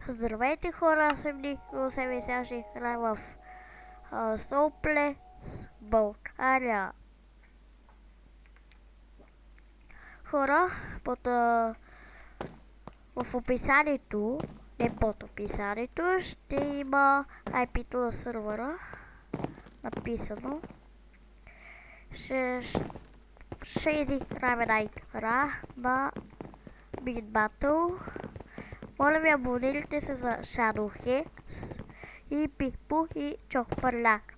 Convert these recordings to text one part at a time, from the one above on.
Здравейте хора, аз съм Нико, сега ще играя в Soulplay България. Хора, в описанието, не под описанието, ще има IP-то на сървъра, написано. Ще изиграем една игра на Beat Battle. Моля ви, абонирайте се за Shadowhex и Пипо и Чопърляк.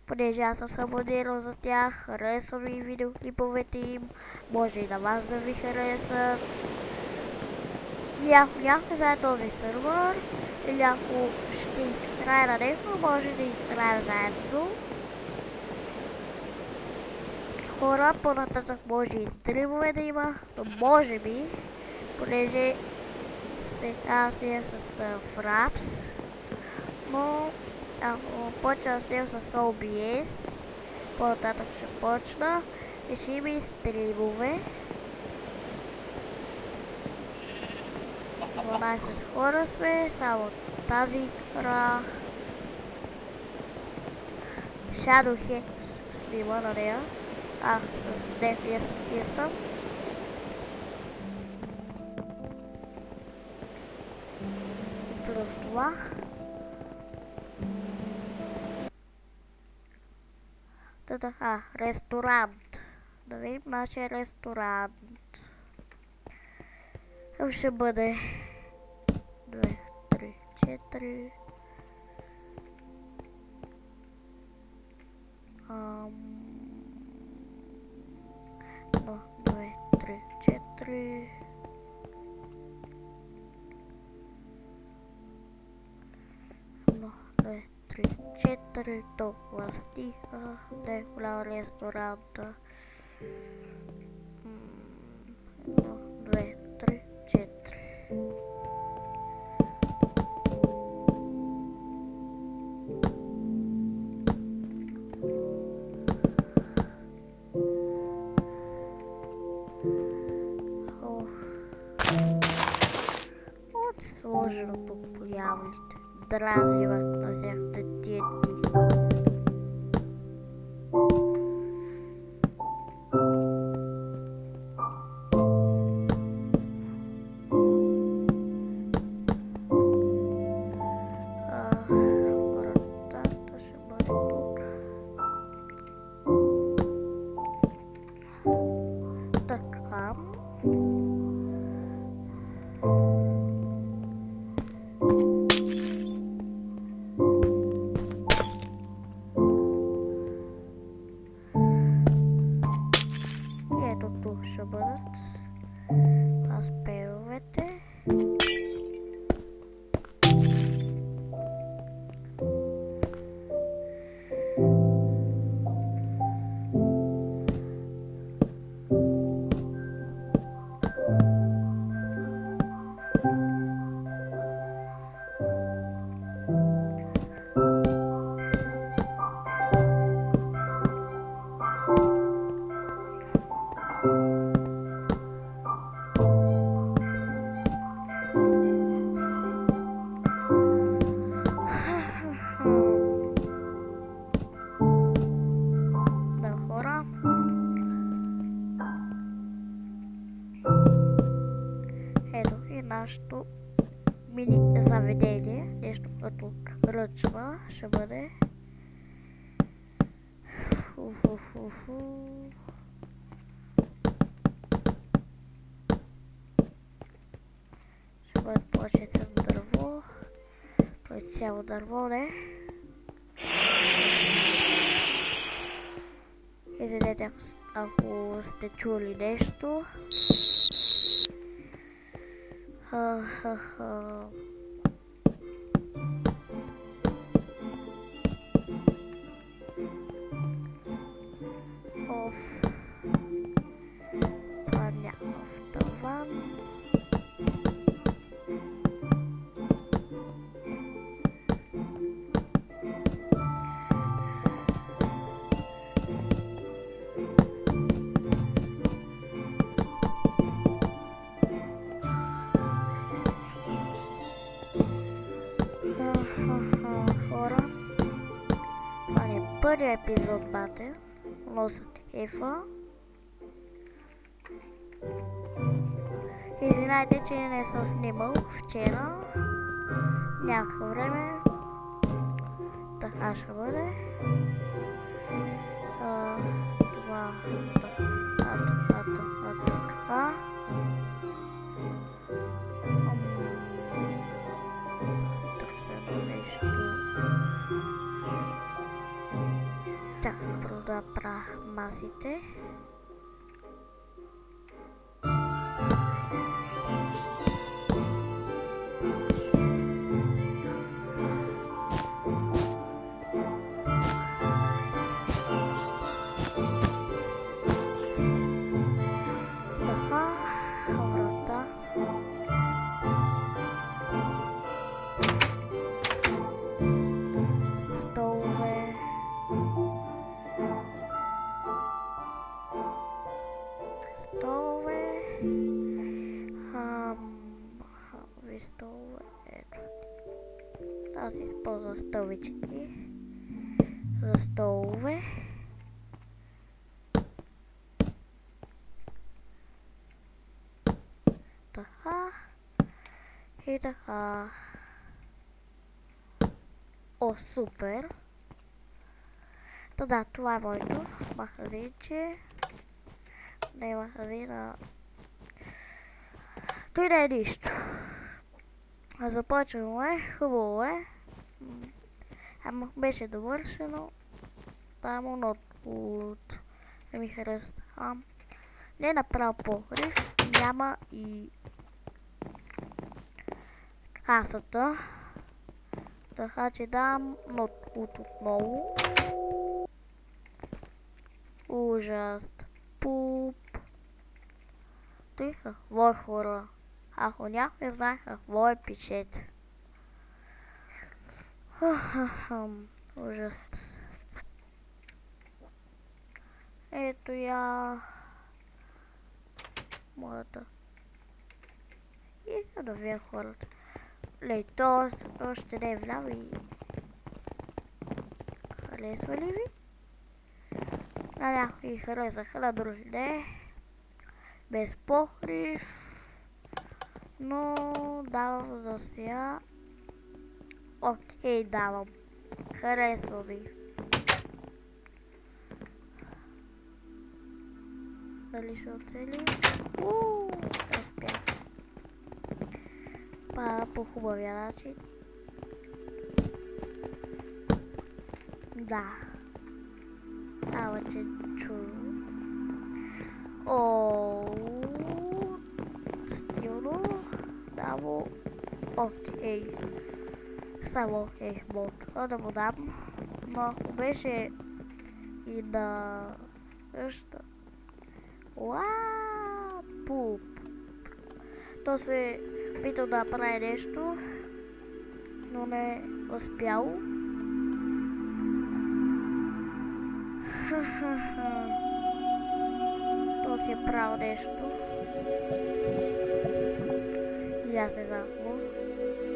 Понеже аз съм се абонирал за тях, харесвам и видеоклиповете им, може и на вас да ви харесат. И ако някой знае този сървър, или ако ще играе на него, може да играем заедно. Хора, по-нататък може и стримове да има, но може би, понеже сега снимам с Fraps, но ако почна да снимам с OBS, по-нататък ще почна и ще има и стримове. 12 хора сме, само тази игра. Shadowhex снима на нея. С него я съм. Плюс това. Ресторант. Да видим нашия ресторант. Ще бъде 2, 3, 4. 1, 2, 3, 4. Две, три, 4, толкова стиха, не е голям ресторанта. 1, 2, 3, 4. От сложено тук по явлите. Дразниват на всяките TNT. Вратата ще бъде тук. Така. Ще бъдат пасперовете. Нашето мини заведение, нещо като ръчва ще бъде. Ще бъде плочет с дърво, цяло дърво, не. Извинете, ако сте чули нещо. Някакъв таван. първия епизод, бате. Много се кефа. Извинайте, че не съм снимал вчера. Нямах време. Така ще бъде. Това. Така. Търся нещо. Так, да правя масите. Аз използвам столички за столове. Така. И така. О, супер! Да, това е моето магазинче. Не е магазина. Той не е нищо. Започваме, хубаво е. Ама беше довършено. Само от не ми харесва. Не е направо покрив. Няма и касата. Така че дам от отново. Ужас. Пуп. Той какво е, хора? Ако някой знае какво е, пишете. Ужас. Ето я. Моята. И да вие хората. Лей, то още не е вляво и... Харесва ли ви? На някои харесаха, на други не. Без покрив. Но давам за сега. Окей, давам. Харесва ми. Дали ще оцелим? Успях. По хубавия начин. Да. Ама че чудо. Стилно. Само. Окей. Само окей. Мога да му дам. Но ако беше и на къща. Пуп. То се опитал да прави нещо, но не успял. То си е правил нещо. И аз не знам какво.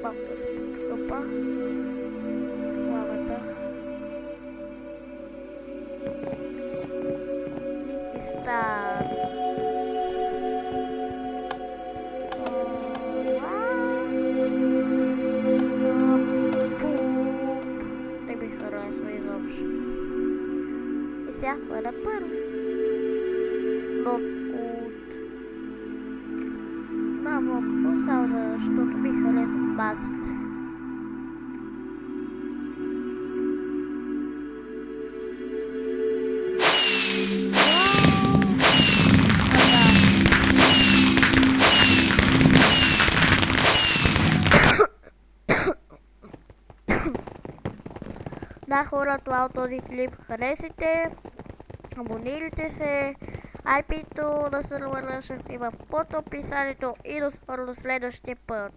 Малко да се подкъпа в лавата. И става. Не ми харесва изобщо. И сега е на първо. Но от... Намалко, само защото ми харесват басите. Да, хора, това от този клип харесайте, абонирайте се, IP-то на сервера ще има под описанието и до скоро до следващия път.